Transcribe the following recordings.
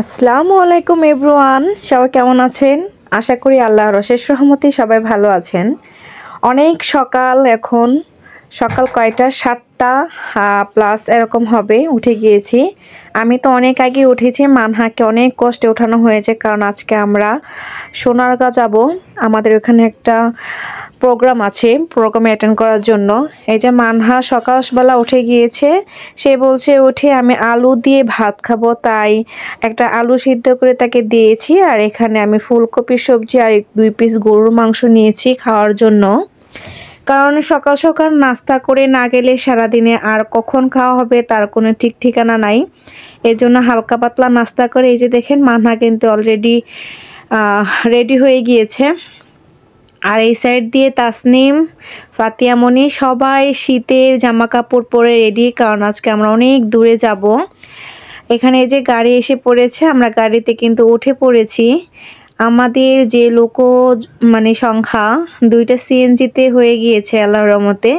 আসসালামু আলাইকুম এভরিওয়ান, সবাই কেমন আছেন? আশা করি আল্লাহর অশেষ রহমতে সবাই ভালো আছেন। অনেক সকাল, এখন সকাল কয়টা 7টা প্লাস এরকম হবে, উঠে গিয়েছি। আমি তো অনেক আগে উঠেছি, মানহাকে অনেক কষ্টে ওঠানো হয়েছে, কারণ আজকে আমরা সোনারগাঁ যাব। আমাদের ওখানে একটা প্রোগ্রাম আছে, প্রোগ্রামে অ্যাটেন্ড করার জন্য। এই যে মানহা সকালবেলা উঠে গিয়েছে, সে বলছে উঠে আমি আলু দিয়ে ভাত খাবো, তাই একটা আলু সিদ্ধ করে তাকে দিয়েছি। আর এখানে আমি ফুলকপির সবজি আর 2 পিস গরুর মাংস নিয়েছি খাওয়ার জন্য, কারণ সকাল সকাল নাস্তা করে না গেলে সারাদিনে আর কখন খাওয়া হবে তার কোনো ঠিক ঠিকানা নাই। এর জন্য হালকা পাতলা নাস্তা করে, এই যে দেখেন মানহা কিন্তু অলরেডি রেডি হয়ে গিয়েছে। আর এই সাইড দিয়ে তাসনিম, ফাতিয়ামণি সবাই শীতের জামা কাপড় পরে রেডি, কারণ আজকে আমরা অনেক দূরে যাব। এখানে এই যে গাড়ি এসে পড়েছে, আমরা গাড়িতে কিন্তু উঠে পড়েছি। আমাদের যে সংখ্যা 2টা সিএনজিতে হয়ে গিয়েছে আল্লাহর রহমতে।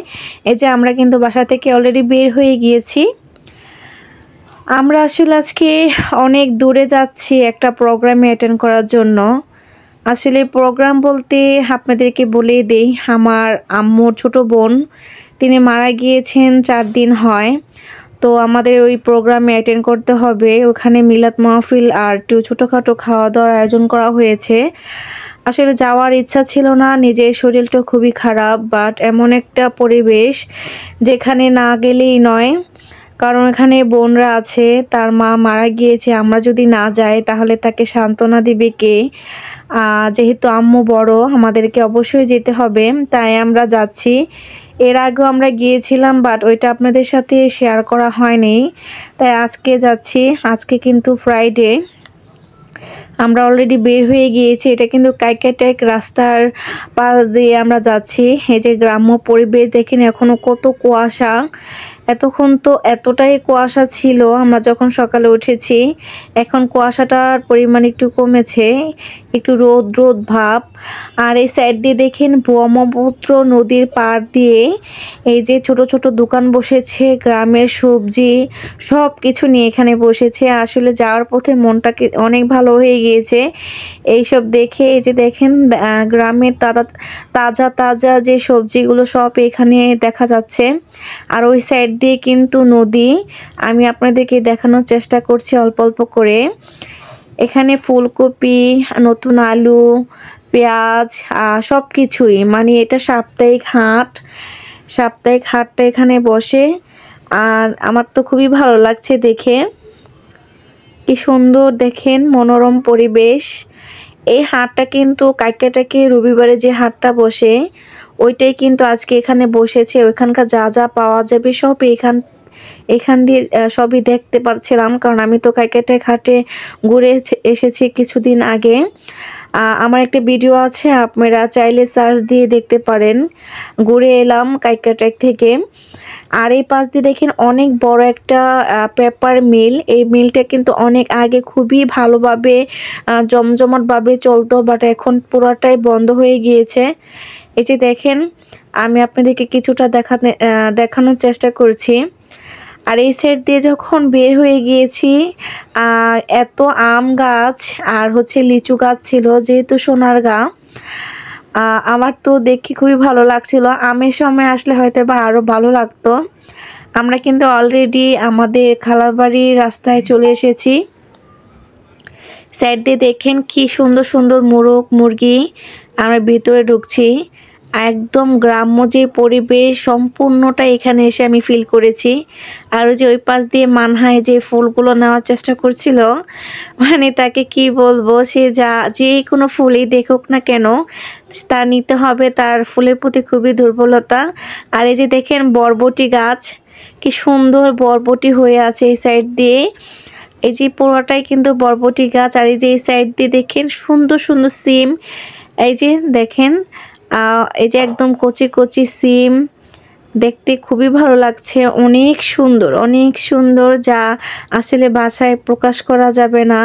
এই যে আমরা কিন্তু বাসা থেকে অলরেডি বের হয়ে গিয়েছি। আমরা আসলে আজকে অনেক দূরে যাচ্ছি একটা প্রোগ্রামে অ্যাটেন্ড করার জন্য। আসলে প্রোগ্রাম বলতে আপনাদেরকে বলেই দেই, আমার আম্মুর ছোট বোন, তিনি মারা গিয়েছেন 4 দিন হয়। তো আমাদের ওই প্রোগ্রামে অ্যাটেন্ড করতে হবে। ওখানে মিলাদ মাহফিল আর একটু ছোটোখাটো খাওয়া দাওয়ার আয়োজন করা হয়েছে। আসলে যাওয়ার ইচ্ছা ছিল না, নিজের শরীরটা খুবই খারাপ, বাট এমন একটা পরিবেশ যেখানে না গেলেই নয়। কারণ এখানে বোনরা আছে, তার মা মারা গিয়েছে, আমরা যদি না যাই তাহলে তাকে সান্ত্বনা দিবে কে? যেহেতু আম্মু বড়, আমাদেরকে অবশ্যই যেতে হবে, তাই আমরা যাচ্ছি। এর আগেও আমরা গিয়েছিলাম, বাট ওইটা আপনাদের সাথে শেয়ার করা হয়নি, তাই আজকে যাচ্ছি। আজকে কিন্তু ফ্রাইডে, আমরা অলরেডি বের হয়ে গিয়েছি। এটা কিন্তু কাইকাটেক রাস্তার পাশ দিয়ে আমরা যাচ্ছি। এই যে গ্রাম্য পরিবেশ দেখেন, এখনো কত কুয়াশা। এতক্ষণ তো এতটাই কুয়াশা ছিল আমরা যখন সকালে উঠেছি, এখন কুয়াশাটার পরিমাণ একটু কমেছে, একটু রোদ রোদ ভাব। আর এই সাইড দিয়ে দেখেন ব্রহ্মপুত্র নদীর পাড় দিয়ে এই যে ছোট ছোট দোকান বসেছে, গ্রামের সবজি সব কিছু নিয়ে এখানে বসেছে। আসলে যাওয়ার পথে মনটাকে অনেক ভালো হয়ে গিয়েছে এইসব দেখে। এই যে দেখেন গ্রামের তাজা তাজা যে সবজিগুলো সব এখানে দেখা যাচ্ছে। আর ওই সাইড দিয়ে কিন্তু নদী, আমি আপনাদেরকে দেখানোর চেষ্টা করছি অল্প অল্প করে। এখানে ফুলকপি, নতুন আলু, পেঁয়াজ সব কিছুই, মানে এটা সাপ্তাহিক হাটটা এখানে বসে। আর আমার তো খুবই ভালো লাগছে দেখে, কি সুন্দর দেখেন মনোরম পরিবেশ। এই হাটটা কিন্তু কাইকাটাকে রবিবারে যে হাটটা বসে, ওইটাই কিন্তু আজকে এখানে বসেছে। ওইখানকার যা যা পাওয়া যাবে সব এখান দিয়ে সবই দেখতে পারছিলাম, কারণ আমি তো কাইকাটাক হাটে ঘুরে এসেছি কিছুদিন আগে। আমার একটা ভিডিও আছে, আপনারা চাইলে সার্চ দিয়ে দেখতে পারেন। ঘুরে এলাম কাইকাটাক থেকে। আর এই পাশ দিয়ে দেখেন অনেক বড় একটা পেপার মিল। এই মিলটা কিন্তু অনেক আগে খুবই ভালোভাবে জমজমাটভাবে চলতো, বাট এখন পুরোটাই বন্ধ হয়ে গিয়েছে। এই যে দেখেন, আমি আপনাদেরকে কিছুটা দেখানোর চেষ্টা করছি। আর এই সাইড দিয়ে যখন বের হয়ে গিয়েছি, এত আম গাছ আর লিচু গাছ ছিল, যেহেতু সোনারগাঁ। আমার তো দেখে খুবই ভালো লাগছিল। আমের সময় আসলে হয়তো বা আরও ভালো লাগতো। আমরা কিন্তু অলরেডি আমাদের খালার বাড়ির রাস্তায় চলে এসেছি। সাইড দিয়ে দেখেন কি সুন্দর সুন্দর মোরগ মুরগি। আমরা ভিতরে ঢুকছি, একদম গ্রাম্য যে পরিবেশ সম্পূর্ণটা এখানে এসে আমি ফিল করেছি। আর যে ওই পাশ দিয়ে মানহায় যে ফুলগুলো নেওয়ার চেষ্টা করছিল, মানে তাকে কি বলবো, সে যে কোনো ফুলই দেখুক না কেন তা নিতে হবে, তার ফুলের প্রতি খুবই দুর্বলতা। আর এই যে দেখেন বরবটি গাছ, কি সুন্দর বরবটি হয়ে আছে এই সাইড দিয়ে। এই যে পুরোটাই কিন্তু বরবটি গাছ। আর এই যে এই সাইড দিয়ে দেখেন সুন্দর সুন্দর সিম। এই যে দেখেন এই যে একদম কচি কচি সিম, দেখতে খুবই ভালো লাগছে, অনেক সুন্দর, যা আসলে ভাষায় প্রকাশ করা যাবে না।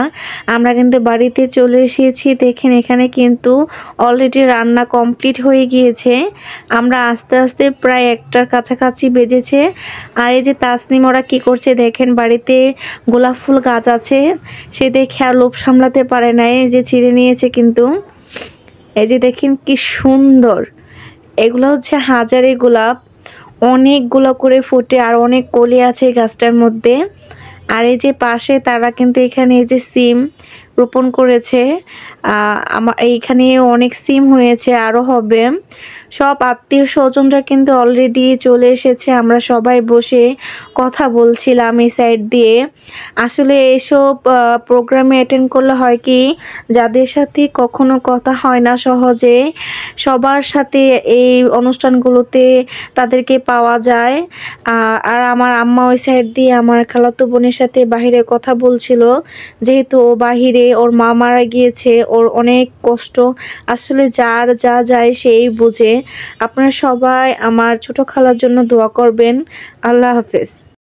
আমরা কিন্তু বাড়িতে চলে এসেছি, দেখেন এখানে কিন্তু অলরেডি রান্না কমপ্লিট হয়ে গিয়েছে। আমরা আস্তে আস্তে প্রায় 1টার কাছাকাছি বেজেছে। আর এই যে তাসনিম ওরা কী করছে দেখেন, বাড়িতে গোলাপ ফুল গাছ আছে, সে দেখে আর লোভ সামলাতে পারে না, এই যে ছিঁড়ে নিয়েছে। কিন্তু এই যে দেখেন কি সুন্দর, এগুলো হচ্ছে হাজারি গোলাপ, অনেকগুলো করে ফুটে আর অনেক কলি আছে গাছটার মধ্যে। আর এই যে পাশে তারা কিন্তু এখানে এই যে সিম রোপণ করেছে, আমার এইখানে অনেক সিম হয়েছে, আরও হবে। সব আত্মীয় স্বজনরা কিন্তু অলরেডি চলে এসেছে, আমরা সবাই বসে কথা বলছিলাম এই সাইড দিয়ে। আসলে এইসব প্রোগ্রামে অ্যাটেন্ড করলে হয় কি, যাদের সাথে কখনো কথা হয় না সহজে, সবার সাথে এই অনুষ্ঠানগুলোতে তাদেরকে পাওয়া যায়। আর আমার আম্মা ওই সাইড দিয়ে আমার খালাতো বোনের সাথে বাহিরে কথা বলছিল, যেহেতু ও বাহিরে, ওর মা মারা গিয়েছে, ওর অনেক কষ্ট। আসলে যার যা যায় সেই বুঝে। আপনারা সবাই আমার ছোট খালার জন্য দোয়া করবেন। আল্লাহ হাফেজ।